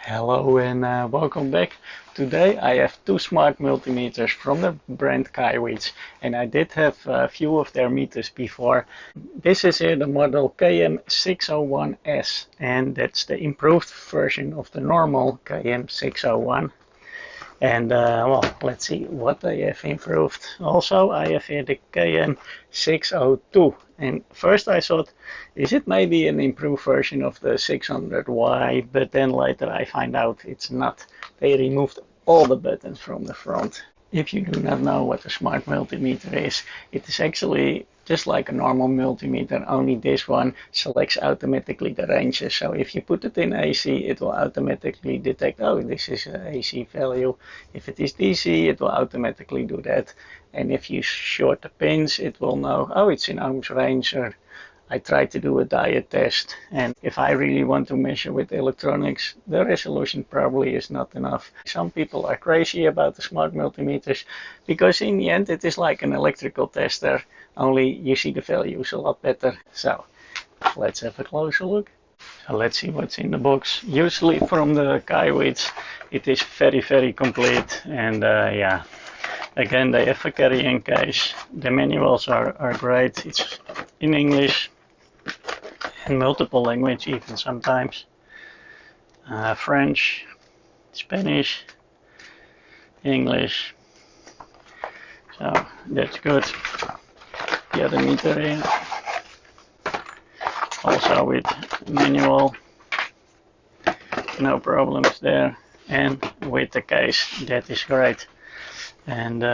Hello and welcome back. Today I have two smart multimeters from the brand Kaiweets, and I did have a few of their meters before. This is here the model KM601s, and that's the improved version of the normal KM601. And well, let's see what they have improved. Also, I have here the KM602. And first I thought, is it maybe an improved version of the 600Y? But then later I find out it's not. They removed all the buttons from the front. If you do not know what a smart multimeter is, it is actually just like a normal multimeter, only this one selects automatically the ranges. So if you put it in AC, it will automatically detect, oh, this is an AC value. If it is DC, it will automatically do that. And if you short the pins, it will know, oh, it's in ohms range. Or I tried to do a diode test, and if I really want to measure with electronics, the resolution probably is not enough. Some people are crazy about the smart multimeters because in the end it is like an electrical tester, only you see the values a lot better. So let's have a closer look. So let's see what's in the box. Usually from the Kaiweets it is very complete, and yeah. Again, they have a carrying case. The manuals are great. It's in English and multiple language even sometimes. French, Spanish, English. So that's good. The other meter here. Also with manual. No problems there. And with the case, that is great. And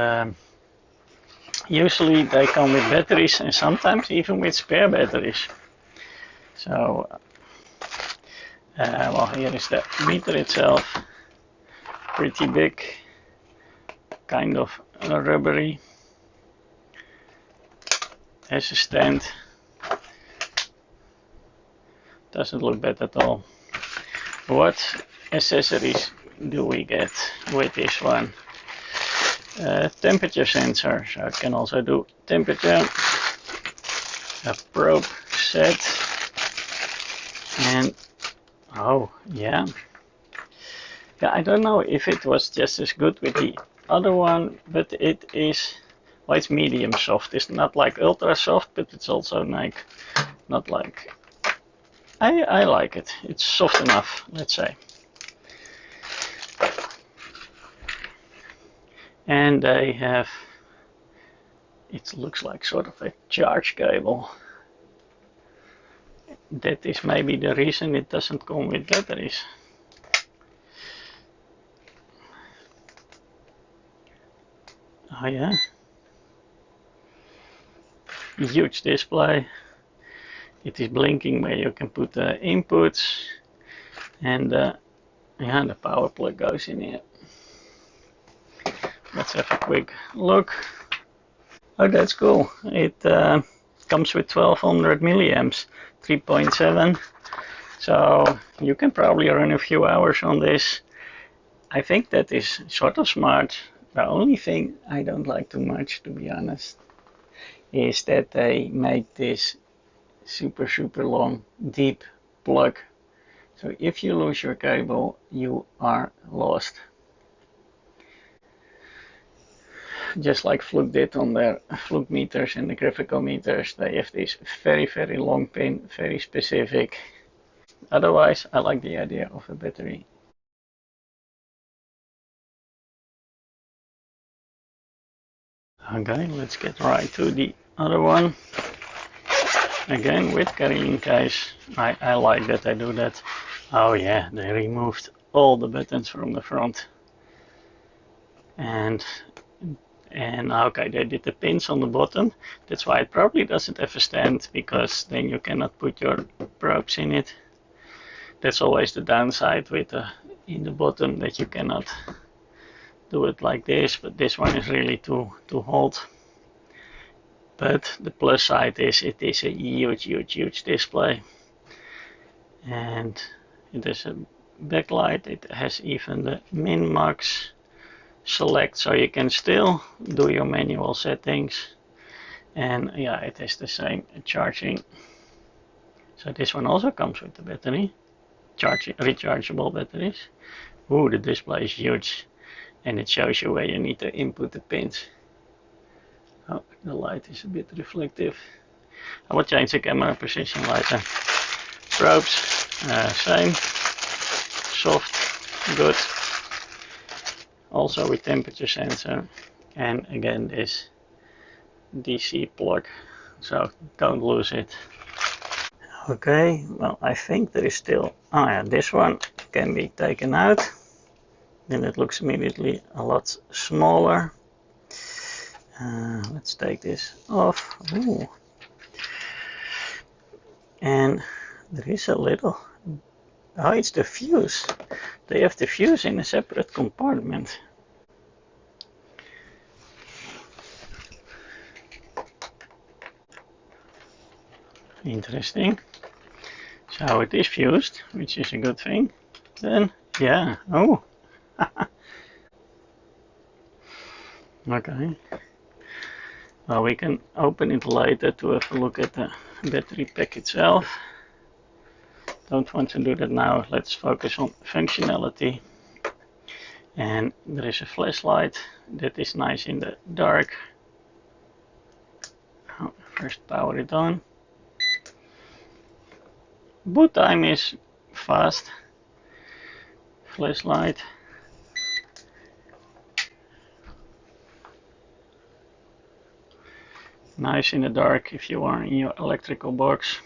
usually they come with batteries and sometimes even with spare batteries. So well, here is the meter itself, pretty big, kind of rubbery, has a stand, doesn't look bad at all. What accessories do we get with this one? Temperature sensor, so it can also do temperature, a probe set, and oh yeah, I don't know if it was just as good with the other one, but it is, well, it's medium soft. It's not like ultra soft, but it's also like not like, I like it. It's soft enough, let's say. And they have, it looks like sort of a charge cable. That is maybe the reason it doesn't come with batteries. Oh yeah. Huge display. It is blinking where you can put the inputs, and yeah, the power plug goes in here. Let's have a quick look. Oh, that's cool. It comes with 1200 milliamps, 3.7. So you can probably run a few hours on this. I think that is sort of smart. The only thing I don't like too much, to be honest, is that they make this super long, deep plug. So if you lose your cable, you are lost. Just like Fluke did on their Fluke meters and the graphical meters, they have this very long pin, very specific. Otherwise, I like the idea of a battery. Okay, let's get right to the other one. Again, with carrying case. I like that they do that. Oh yeah, they removed all the buttons from the front. And okay, they did the pins on the bottom. That's why it probably doesn't have a stand, because then you cannot put your probes in it. That's always the downside with in the bottom, that you cannot do it like this, but this one is really to hold. But the plus side is it is a huge display, and it has a backlight. It has even the min max select, so you can still do your manual settings. And yeah, it has the same charging. So this one also comes with the battery. rechargeable batteries. Ooh, the display is huge, and it shows you where you need to input the pins. Oh, the light is a bit reflective. I will change the camera position later. Probes, same, soft, good. Also with temperature sensor, and again this DC plug, so don't lose it. Okay, well I think there is still, oh yeah, this one can be taken out. Then it looks immediately a lot smaller. Let's take this off. Ooh. And there is a little, oh, it's the fuse. They have the fuse in a separate compartment. Interesting. So it is fused, which is a good thing. Then, yeah, oh. Okay. Well, we can open it later to have a look at the battery pack itself. Don't want to do that now. Let's focus on functionality. And there is a flashlight that is nice in the dark. First power it on. Boot time is fast. Flashlight. Nice in the dark if you are in your electrical box.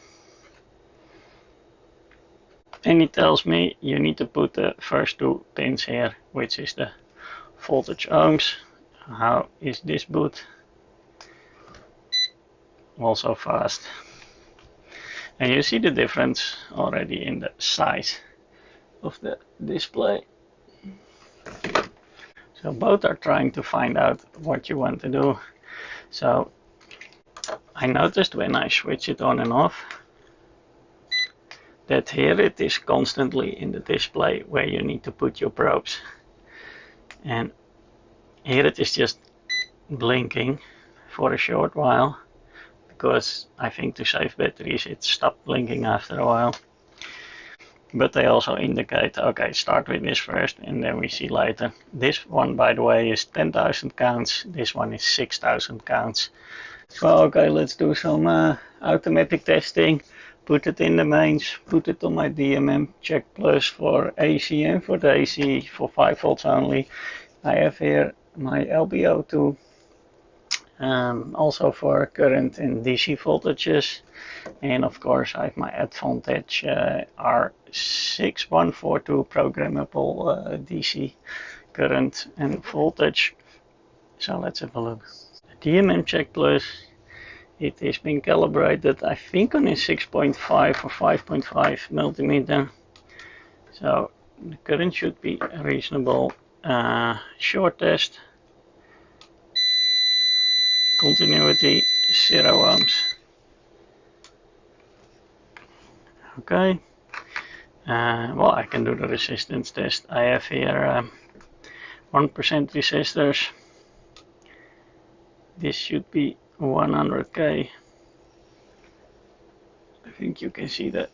And it tells me you need to put the first two pins here, which is the voltage ohms. How is this boot? Also fast. And you see the difference already in the size of the display. So both are trying to find out what you want to do. So I noticed when I switch it on and off that here it is constantly in the display where you need to put your probes. And here it is just blinking for a short while, because I think to save batteries it stopped blinking after a while. But they also indicate, okay, start with this first and then we see later. This one, by the way, is 10,000 counts. This one is 6,000 counts. So okay, let's do some automatic testing. Put it in the mains, put it on my DMM, check plus for AC, and for the AC for 5 volts only. I have here my LBO2, also for current and DC voltages. And of course I have my Advantage R6142 programmable DC current and voltage. So let's have a look. DMM check plus. It is being calibrated, I think, on a 6.5 or 5.5 multimeter. So the current should be reasonable. Short test. Continuity 0 ohms. Okay. Well, I can do the resistance test. I have here 1% resistors. This should be 100k. I think you can see the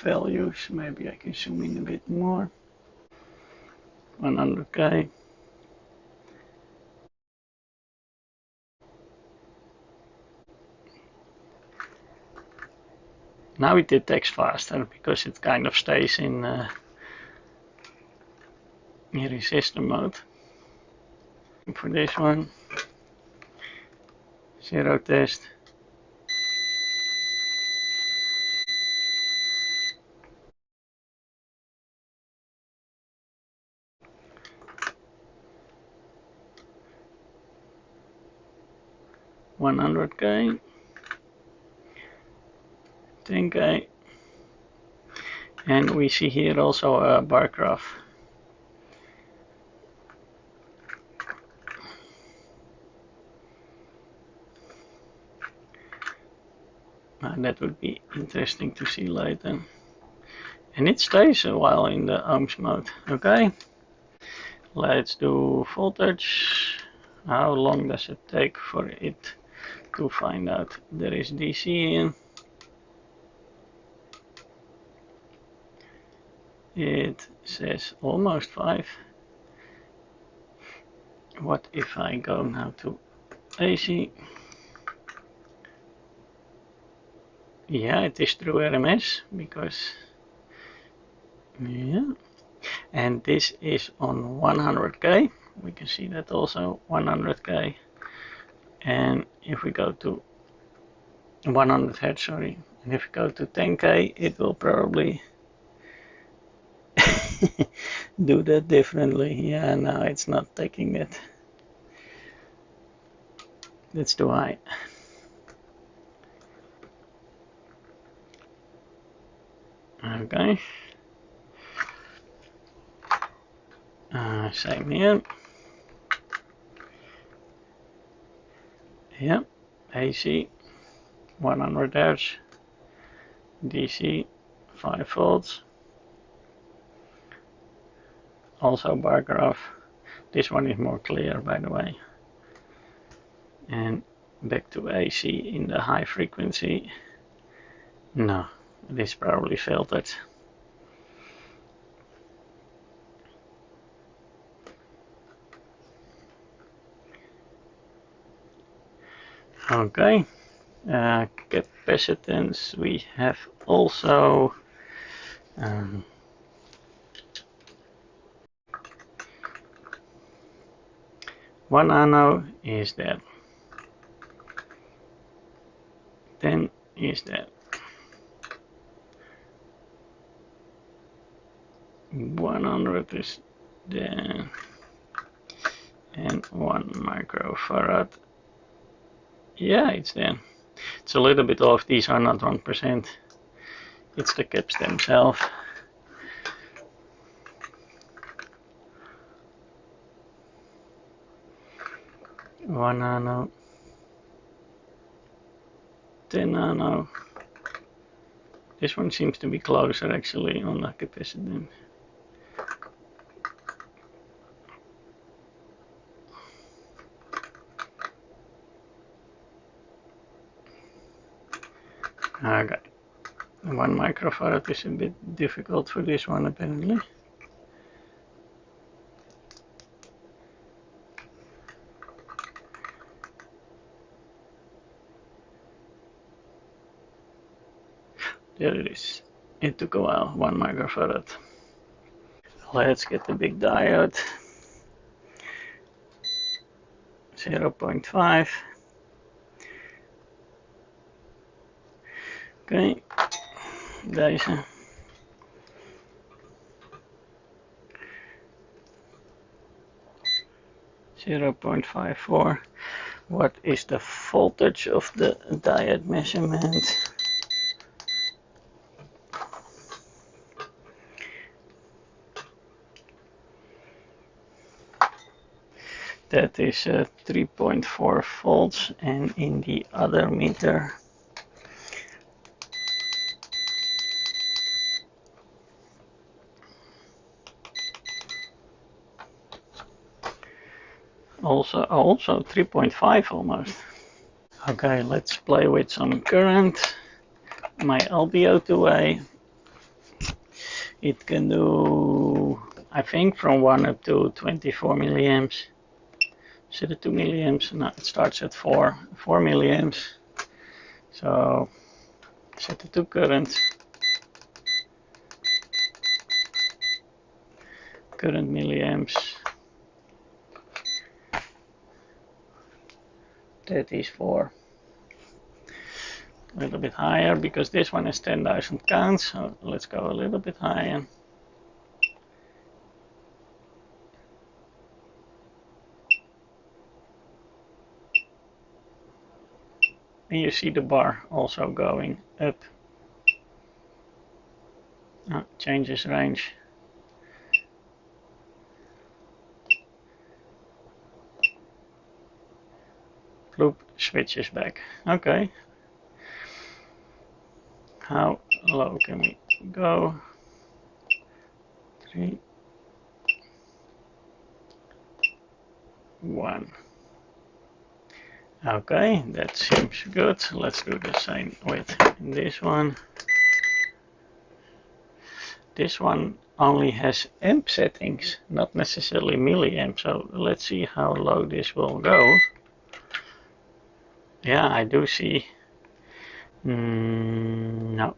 values. Maybe I can zoom in a bit more. 100k. Now it detects faster because it kind of stays in resistor mode. And for this one, 0 test. $100k, 10k, and we see here also a bar graph. That would be interesting to see later. And it stays a while in the ohms mode. Okay, let's do voltage. How long does it take for it to find out there is DC in? it says almost 5. What if I go now to AC? Yeah, it is through RMS because, yeah, and this is on 100k. We can see that also 100k, and if we go to 100 Hz, sorry, and if we go to 10k, it will probably do that differently. Yeah, no, it's not taking it. That's too high. Okay. Same here. Yep. AC 100 Hz. DC 5 volts. Also bar graph. This one is more clear, by the way. And back to AC in the high frequency. No, it is probably filtered. Okay, capacitance we have also 1 nano is there, 10 is there, 100 is there, and 1 microfarad. Yeah, it's there. It's a little bit off. These are not 1%. It's the caps themselves. One nano, 10 nano. This one seems to be closer actually on the capacitance. Okay, 1 microfarad is a bit difficult for this one apparently. There it is. It took a while, 1 microfarad. Let's get the big diode. 0.5. Oké, deze. .54. What is the voltage of the diode measurement? That is 3.4 volts, and in the other meter also 3.5 almost. Okay, let's play with some current. My LBO2A, it can do, I think, from 1 up to 24 milliamps. Is it 2 milliamps? No, it starts at 4 milliamps. So set it to current. Current milliamps. That is 4. A little bit higher because this one is 10,000 counts. So let's go a little bit higher. And you see the bar also going up. Changes range. Loop switches back. Okay. How low can we go? 3, 1. Okay, that seems good. Let's do the same with this one. This one only has amp settings, not necessarily milliamp. So let's see how low this will go. Yeah, I do see. No,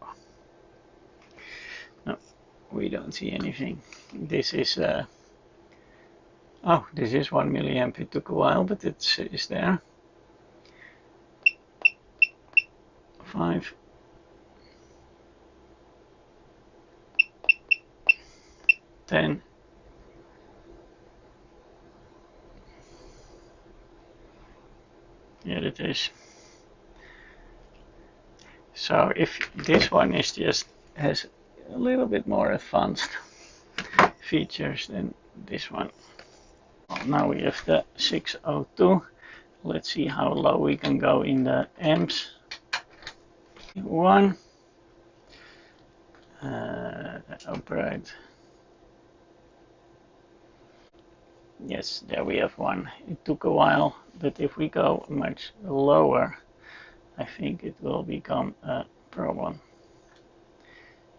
we don't see anything. This is oh, this is 1 milliamp. It took a while, but it's there. 5. 10. Here it is. So if this one is just has a little bit more advanced features than this one. Well, now we have the 602. Let's see how low we can go in the amps. 1. Upright. Yes, there we have 1. It took a while, but if we go much lower, I think it will become a problem.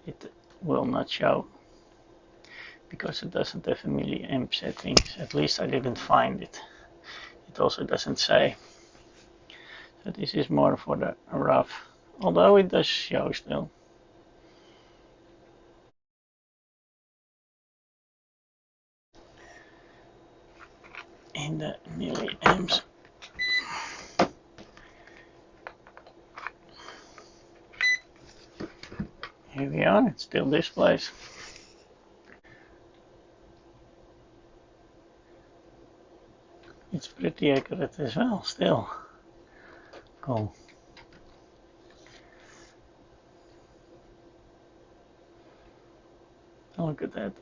It will not show because it doesn't have a milliamp settings. At least I didn't find it. It also doesn't say. So this is more for the rough, although it does show still. In the milliamps. Here we are, it still displays. It's pretty accurate as well, still. Cool. Look at that.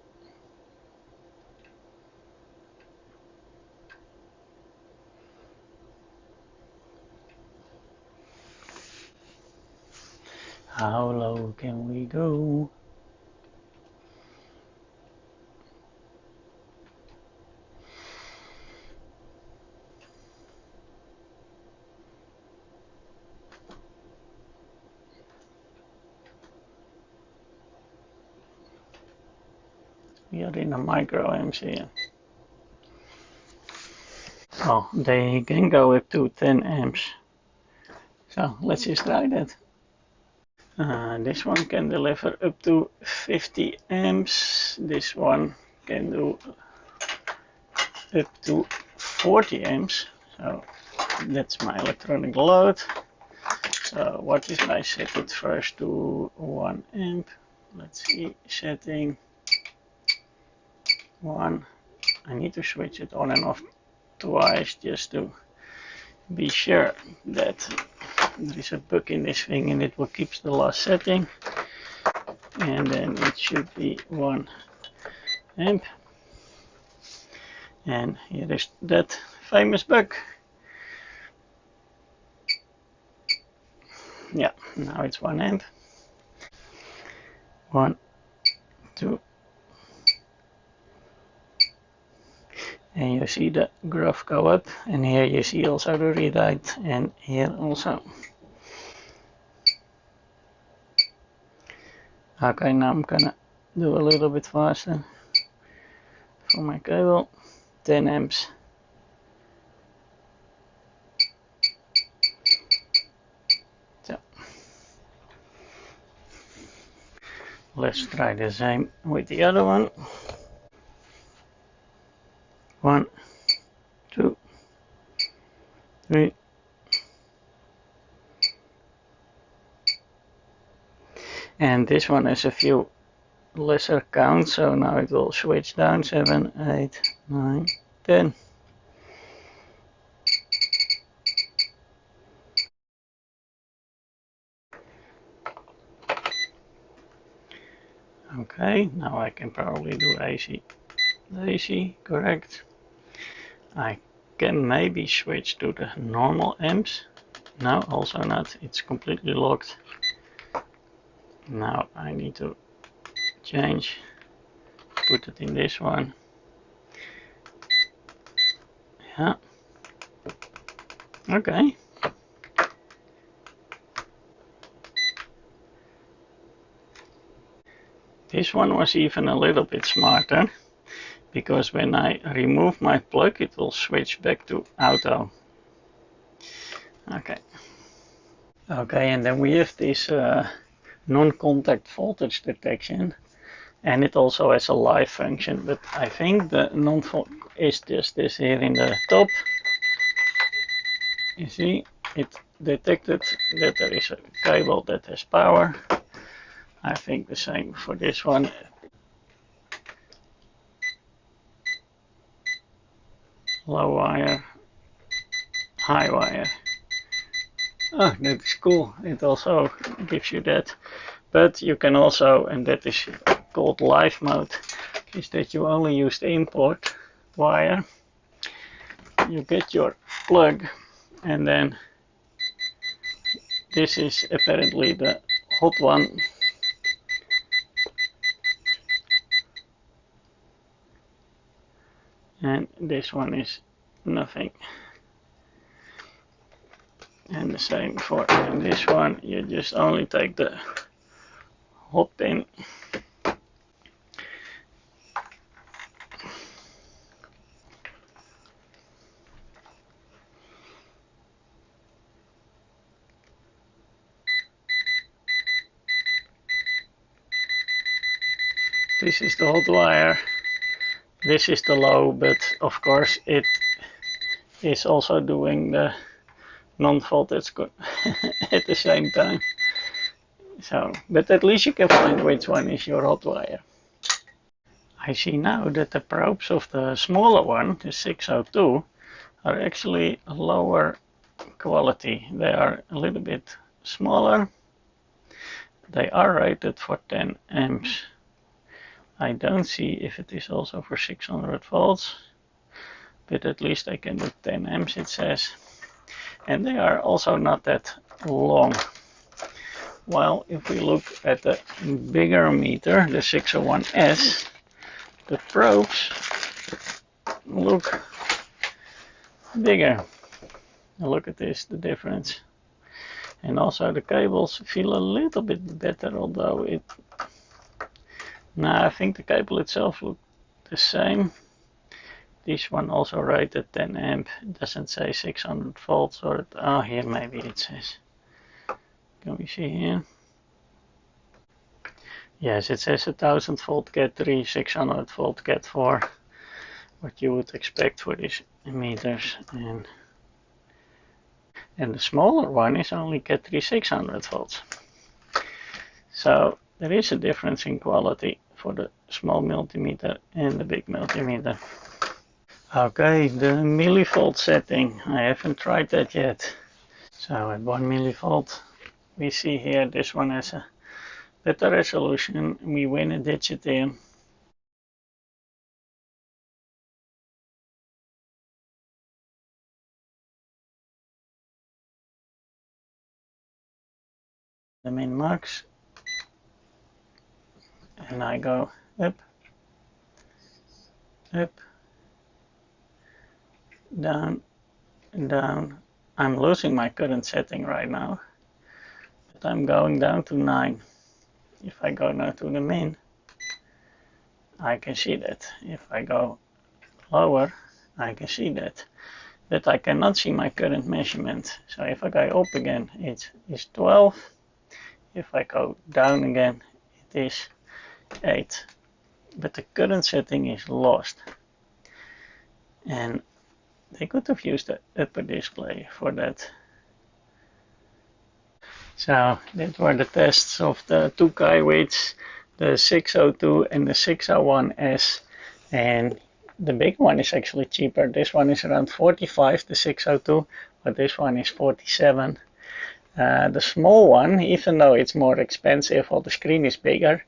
How low can we go? We are in a micro amps here. Oh, they can go up to 10 amps. So let's just try that. This one can deliver up to 50 amps. This one can do up to 40 amps. So that's my electronic load. So what if I set it first to 1 amp? Let's see, setting 1. I need to switch it on and off twice just to be sure that there is a bug in this thing and it will keep the last setting. And then it should be 1 amp. And here is that famous bug. Yeah, now it's 1 amp. 1, 2. And you see the graph go up, and here you see also the readout, and here also. Okay, now I'm gonna do a little bit faster for my cable. 10 amps. So let's try the same with the other one. 1, 2, 3. And this one has a few lesser counts, so now it will switch down. 7, 8, 9, 10. Okay, now I can probably do AC. AC, correct. I can maybe switch to the normal amps. No, also not. It's completely locked. Now I need to change, put it in this one. Yeah. Okay. This one was even a little bit smarter, because when I remove my plug it will switch back to auto. Okay, and then we have this non-contact voltage detection, and it also has a live function, but I think the non-voltage is just this here in the top. You see, it detected that there is a cable that has power. I think the same for this one. Low wire, high wire. Oh, that is cool. It also gives you that. But you can also, and that is called live mode, is that you only use the import wire. You get your plug, and then this is apparently the hot one. And this one is nothing. And the same for this one, you just only take the hot pin. This is the hot wire, this is the low, but of course it is also doing the non-voltage at the same time. So, but at least you can find which one is your hot wire. I see now that the probes of the smaller one, the 602, are actually lower quality. They are a little bit smaller. They are rated for 10 amps. I don't see if it is also for 600 volts, but at least I can do 10 amps, it says. And they are also not that long. While if we look at the bigger meter, the 601s, the probes look bigger. Look at this, the difference. And also the cables feel a little bit better, although it... Nah, I think the cable itself looks the same. This one also rated 10 amp. It doesn't say 600 volts or... Oh, here maybe it says. Can we see here? Yes, it says 1000 volt Cat 3, 600 volt Cat 4. What you would expect for these meters. And the smaller one is only Cat 3 600 volts. So there is a difference in quality for the small multimeter and the big multimeter. Okay, the millivolt setting. I haven't tried that yet. So at 1 millivolt, we see here this one has a better resolution. We win a digit in. The min max. And I go up, up, down, down. I'm losing my current setting right now, but I'm going down to 9. If I go now to the min, I can see that. If I go lower, I can see that. But I cannot see my current measurement. So if I go up again, it is 12. If I go down again, it is 8. But the current setting is lost. And they could have used the upper display for that. So that were the tests of the two Kaiweets, the 602 and the 601s. And the big one is actually cheaper. This one is around 45, the 602, but this one is 47. The small one, even though it's more expensive, or the screen is bigger,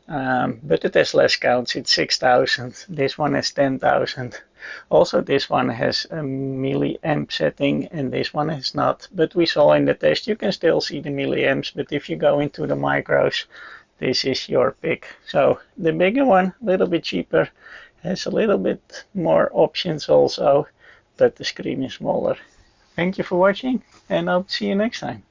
but it has less counts. It's 6,000. This one has 10,000. Also, this one has a milliamp setting, and this one has not. But we saw in the test, you can still see the milliamps. But if you go into the micros, this is your pick. So the bigger one, a little bit cheaper, has a little bit more options also, but the screen is smaller. Thank you for watching, and I'll see you next time.